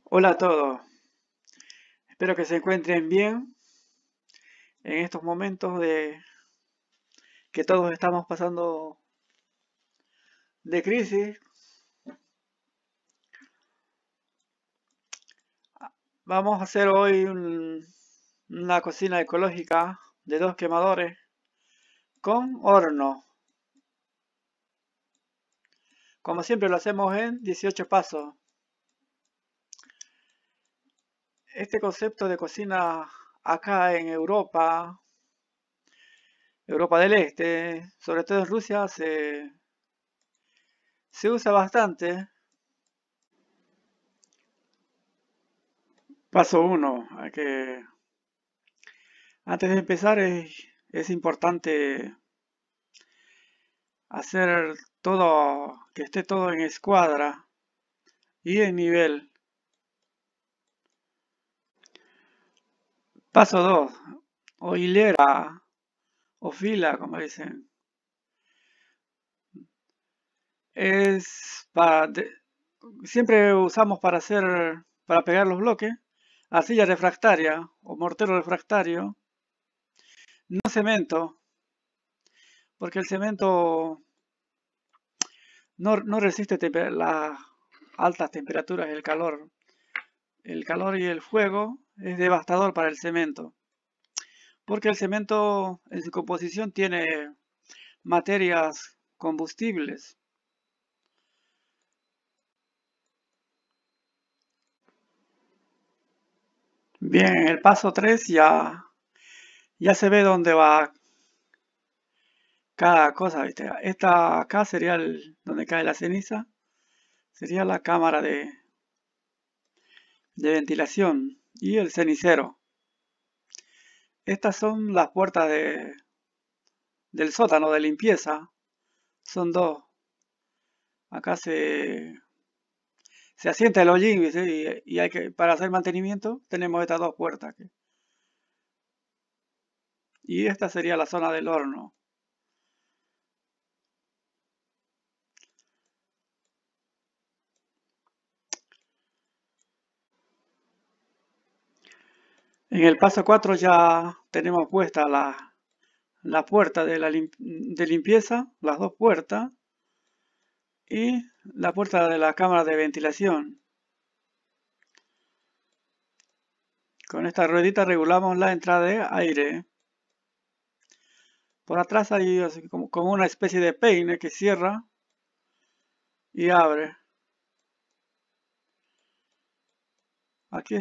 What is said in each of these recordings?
Hola a todos, espero que se encuentren bien en estos momentos de que todos estamos pasando de crisis. Vamos a hacer hoy una cocina ecológica de dos quemadores con horno. Como siempre lo hacemos en 18 pasos. Este concepto de cocina acá en Europa, Europa del Este, sobre todo en Rusia, se usa bastante. Paso uno, antes de empezar es importante hacer todo, que esté todo en escuadra y en nivel. Paso 2, o hilera, o fila, como dicen. Es para, siempre usamos para pegar los bloques, arcilla refractaria o mortero refractario, no cemento, porque el cemento no resiste las altas temperaturas y el calor. El calor y el fuego es devastador para el cemento, porque el cemento en su composición tiene materias combustibles. Bien, en el paso 3 ya se ve dónde va cada cosa, ¿viste? Esta acá sería donde cae la ceniza, sería la cámara de ventilación y el cenicero. Estas son las puertas del sótano de limpieza, son dos. Acá se asienta el hollín, ¿viste? Y para hacer mantenimiento tenemos estas dos puertas. Y esta sería la zona del horno. En el paso 4 ya tenemos puesta la puerta de limpieza, las dos puertas, y la puerta de la cámara de ventilación. Con esta ruedita regulamos la entrada de aire. Por atrás hay así como una especie de peine que cierra y abre. Aquí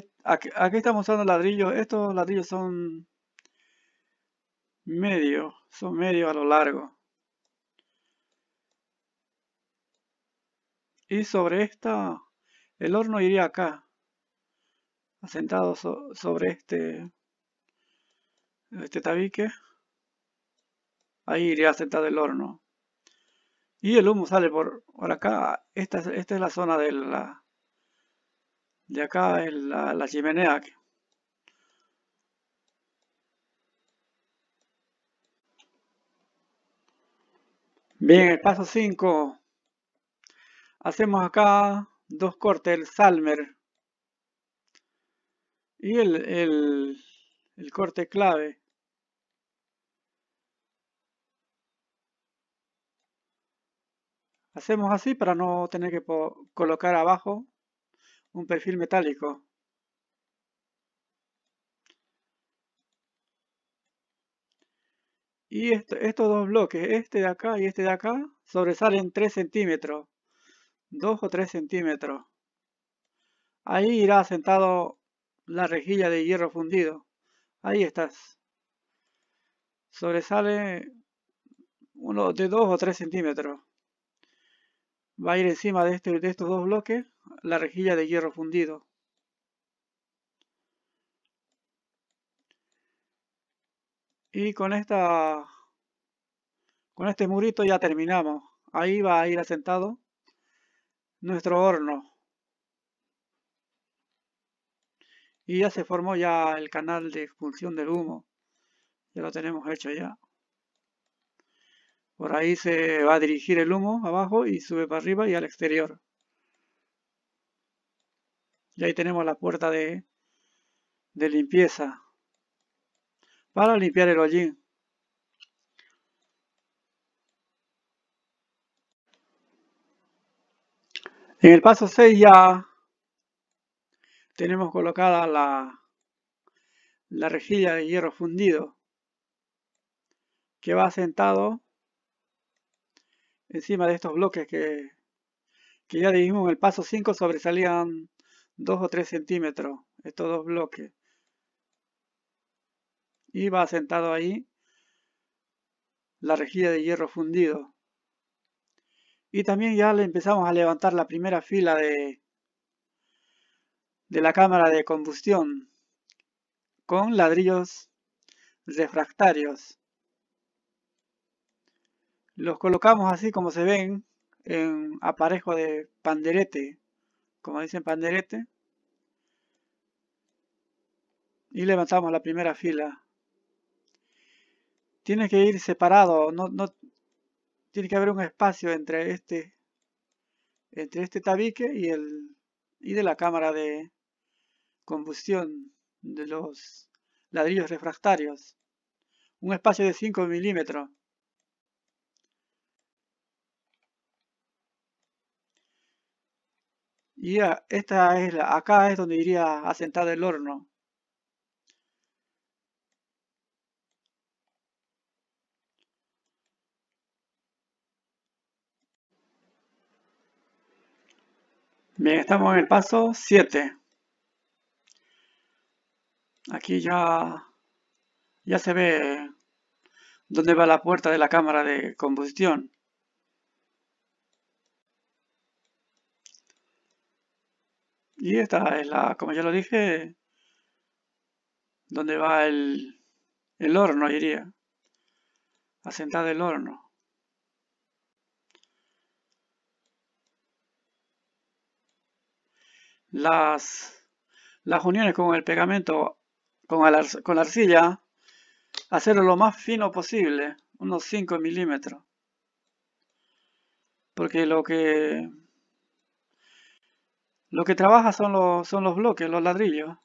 estamos usando ladrillos. Estos ladrillos son medios a lo largo. Y sobre esta, el horno iría acá, asentado sobre este tabique. Ahí iría asentado el horno. Y el humo sale por acá. Esta es la zona de acá, es la chimenea. Bien, el paso 5. Hacemos acá dos cortes, el Salmer y el corte clave. Hacemos así para no tener que colocar abajo un perfil metálico. Y estos dos bloques, este de acá y este de acá, sobresalen 3 centímetros, 2 o 3 centímetros. Ahí irá sentado la rejilla de hierro fundido. Ahí estás. Sobresale uno de 2 o 3 centímetros. Va a ir encima de estos dos bloques la rejilla de hierro fundido. Y con este murito ya terminamos. Ahí va a ir asentado nuestro horno. Y ya se formó ya el canal de expulsión del humo. Ya lo tenemos hecho ya. Por ahí se va a dirigir el humo abajo y sube para arriba y al exterior. Y ahí tenemos la puerta de limpieza para limpiar el hollín. En el paso 6 ya tenemos colocada la rejilla de hierro fundido que va sentado encima de estos bloques que ya dijimos en el paso 5 sobresalían 2 o 3 centímetros estos dos bloques. Y va sentado ahí la rejilla de hierro fundido. Y también ya le empezamos a levantar la primera fila de la cámara de combustión con ladrillos refractarios. Los colocamos así como se ven en aparejo de panderete, como dicen panderete, y levantamos la primera fila. Tiene que ir separado, no tiene que haber un espacio entre este tabique y de la cámara de combustión de los ladrillos refractarios. Un espacio de 5 milímetros. Y acá es donde iría asentado el horno. Bien, estamos en el paso 7. Aquí ya se ve dónde va la puerta de la cámara de combustión. Y esta es como ya lo dije, donde va el horno, iría. Asentado el horno. Las uniones con el pegamento, con la arcilla, hacerlo lo más fino posible, unos 5 milímetros. Porque lo que trabaja son los bloques, los ladrillos.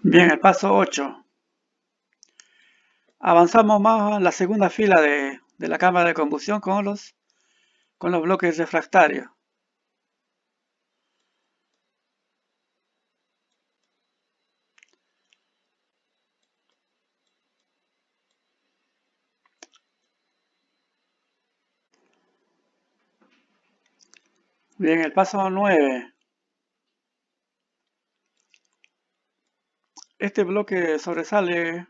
Bien, el paso 8. Avanzamos más en la segunda fila de la cámara de combustión con los bloques refractarios. Bien, el paso 9. Este bloque sobresale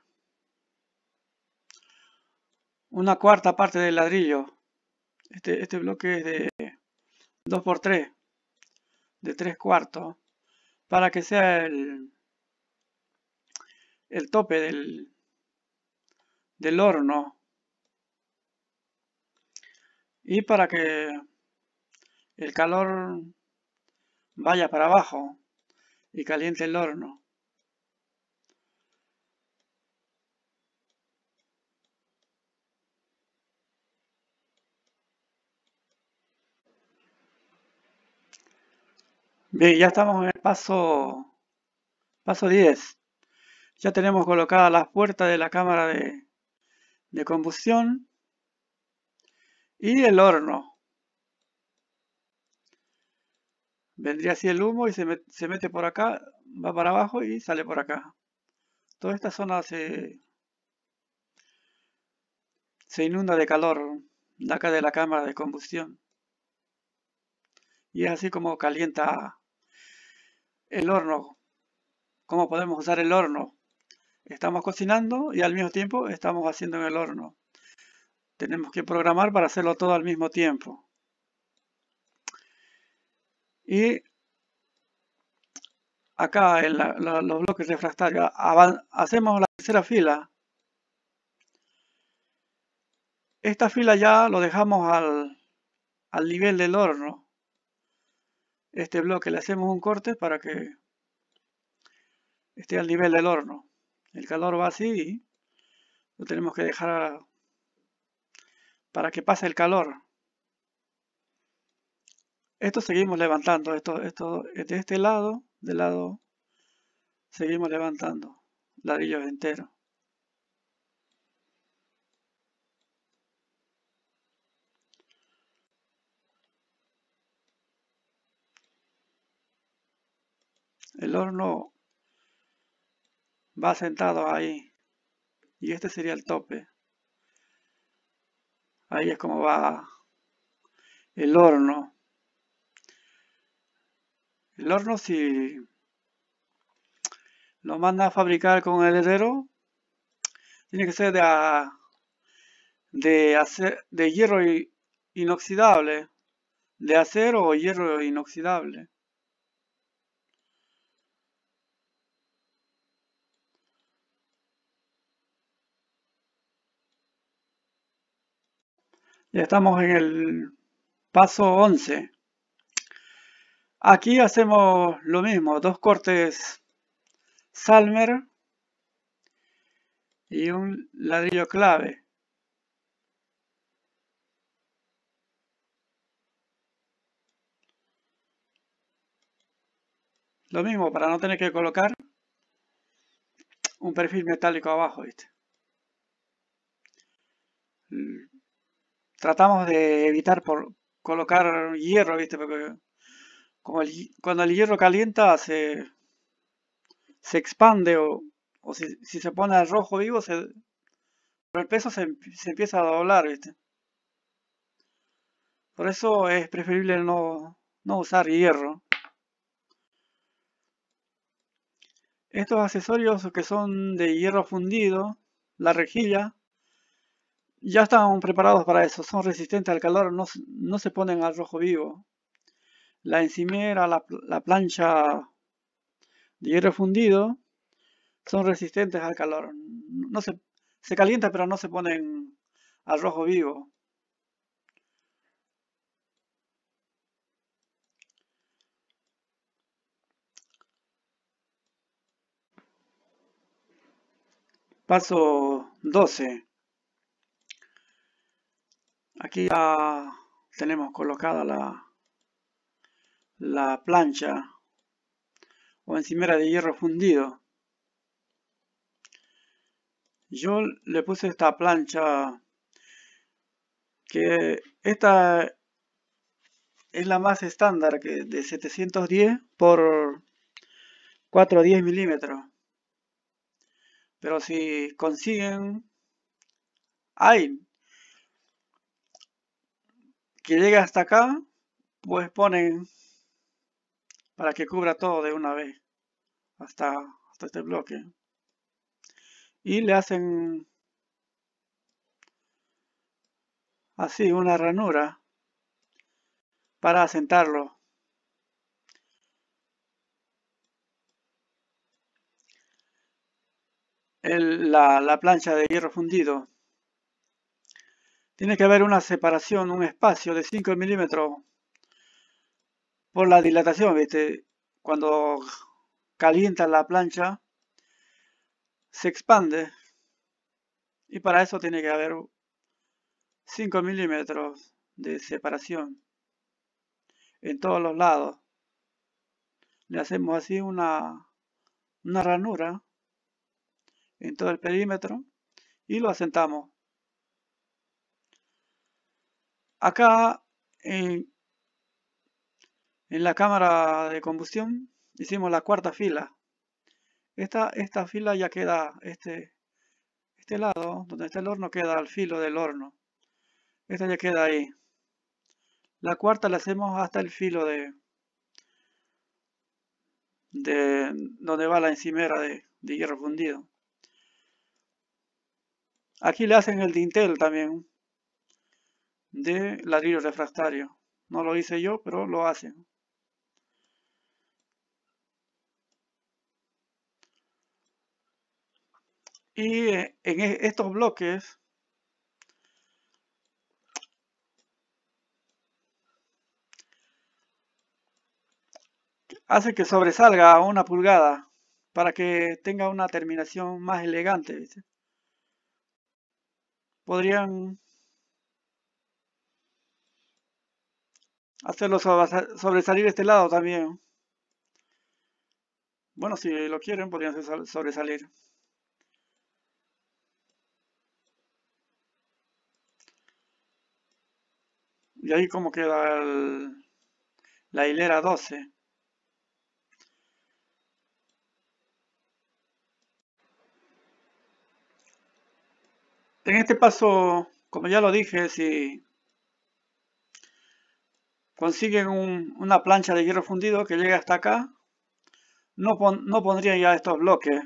una cuarta parte del ladrillo. Este bloque es de 2×3, de 3/4, para que sea el tope del horno y para que el calor vaya para abajo y caliente el horno. Bien, ya estamos en el paso 10. Ya tenemos colocadas las puertas de la cámara de combustión y el horno. Vendría así el humo y se mete por acá, va para abajo y sale por acá. Toda esta zona se inunda de calor de acá de la cámara de combustión. Y es así como calienta el horno. ¿Cómo podemos usar el horno? Estamos cocinando y al mismo tiempo estamos haciendo en el horno. Tenemos que programar para hacerlo todo al mismo tiempo. Y acá en los bloques refractarios hacemos la tercera fila. Esta fila ya lo dejamos al nivel del horno. Este bloque le hacemos un corte para que esté al nivel del horno. El calor va así y lo tenemos que dejar para que pase el calor. Esto seguimos levantando, esto de este lado, del lado, seguimos levantando ladrillos enteros. El horno va sentado ahí y este sería el tope. Ahí es como va el horno. El horno, si lo manda a fabricar con el herrero, tiene que ser de hierro inoxidable, de acero o hierro inoxidable. Ya estamos en el paso 11. Aquí hacemos lo mismo, 2 cortes Salmer y un ladrillo clave. Lo mismo para no tener que colocar un perfil metálico abajo, ¿viste? Tratamos de evitar por colocar hierro, ¿viste? Porque como cuando el hierro calienta se expande o si se pone al rojo vivo, por el peso se empieza a doblar, ¿viste? Por eso es preferible no usar hierro. Estos accesorios que son de hierro fundido, la rejilla, ya están preparados para eso, son resistentes al calor, no se ponen al rojo vivo. La encimera, la plancha de hierro fundido, son resistentes al calor. No se calienta, pero no se ponen al rojo vivo. Paso 12. Aquí ya tenemos colocada la plancha o encimera de hierro fundido. Yo le puse esta plancha, que esta es la más estándar, que de 710 por 410 milímetros. Pero si consiguen, hay que llegue hasta acá, pues ponen para que cubra todo de una vez hasta este bloque. Y le hacen así una ranura para asentarlo. La plancha de hierro fundido. Tiene que haber una separación, un espacio de 5 milímetros por la dilatación, ¿viste? Cuando calienta la plancha, se expande. Y para eso tiene que haber 5 milímetros de separación en todos los lados. Le hacemos así una ranura en todo el perímetro y lo asentamos. Acá en la cámara de combustión hicimos la cuarta fila. Esta fila ya queda, este lado donde está el horno queda al filo del horno. Esta ya queda ahí. La cuarta la hacemos hasta el filo de donde va la encimera de hierro fundido. Aquí le hacen el dintel también de ladrillo refractario. No lo hice yo, pero lo hacen. Y en estos bloques hace que sobresalga a 1 pulgada para que tenga una terminación más elegante, ¿viste? Podrían hacerlo sobresalir este lado también. Bueno, si lo quieren, podrían sobresalir. Y ahí como queda la hilera 12. En este paso, como ya lo dije, si consiguen una plancha de hierro fundido que llegue hasta acá, no pondrían ya estos bloques.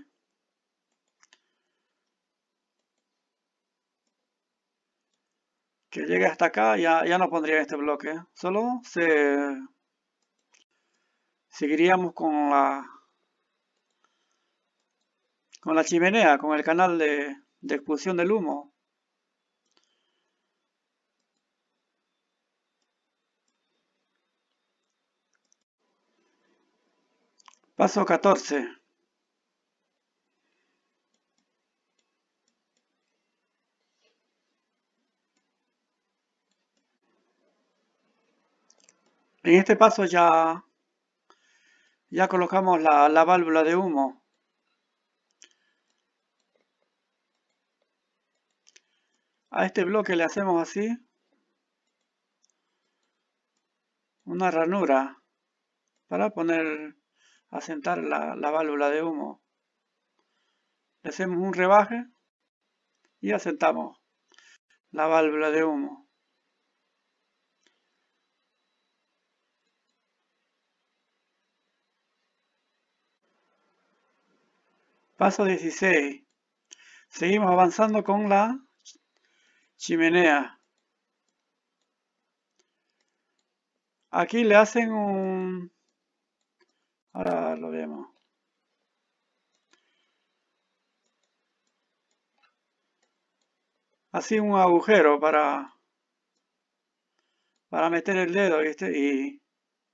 Que llegue hasta acá, ya no pondrían este bloque. Solo seguiríamos con la chimenea, con el canal de expulsión del humo. Paso 14. En este paso ya colocamos la válvula de humo. A este bloque le hacemos así una ranura para asentar la válvula de humo. Le hacemos un rebaje y asentamos la válvula de humo. Paso 16. Seguimos avanzando con la chimenea. Aquí le hacen ahora lo vemos. Así un agujero para meter el dedo, ¿viste?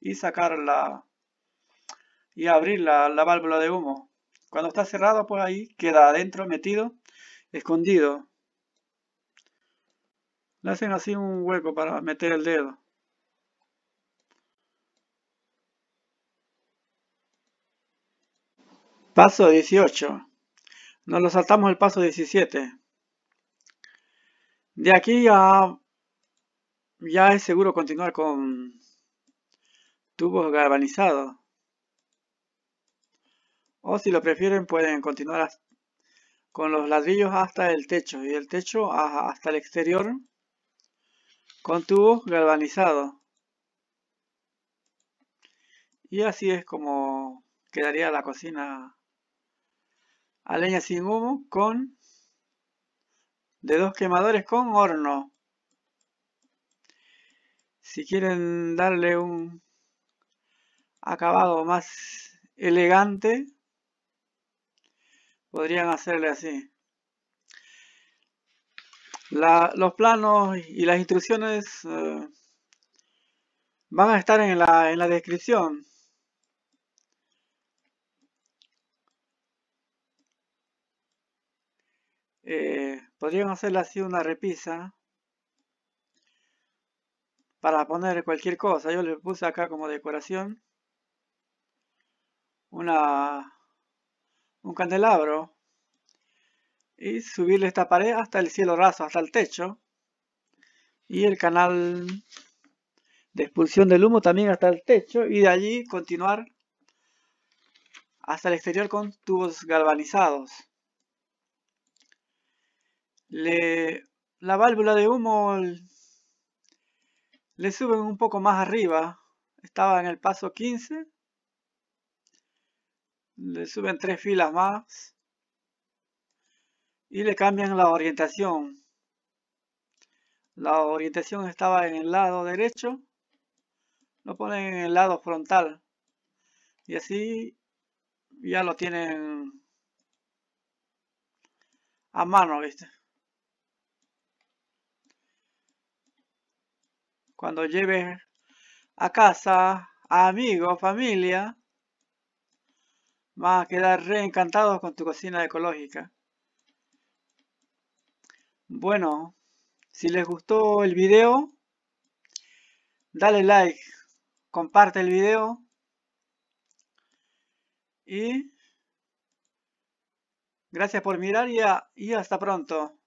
Y sacar y abrir la válvula de humo. Cuando está cerrado, pues ahí queda adentro metido, escondido. Le hacen así un hueco para meter el dedo. Paso 18. Nos lo saltamos el paso 17. De aquí ya es seguro continuar con tubos galvanizados. O si lo prefieren pueden continuar con los ladrillos hasta el techo y el techo hasta el exterior con tubos galvanizados. Y así es como quedaría la cocina a leña sin humo de dos quemadores con horno. Si quieren darle un acabado más elegante, podrían hacerle así. Los planos y las instrucciones van a estar en la descripción. Podrían hacerle así una repisa para poner cualquier cosa. Yo le puse acá como decoración un candelabro y subirle esta pared hasta el cielo raso, hasta el techo, y el canal de expulsión del humo también hasta el techo, y de allí continuar hasta el exterior con tubos galvanizados. La válvula de humo le suben un poco más arriba, estaba en el paso 15, le suben 3 filas más y le cambian la orientación. La orientación estaba en el lado derecho, lo ponen en el lado frontal y así ya lo tienen a mano, ¿viste? Cuando lleves a casa a amigos, familia, vas a quedar reencantados con tu cocina ecológica. Bueno, si les gustó el video, dale like, comparte el video y gracias por mirar y hasta pronto.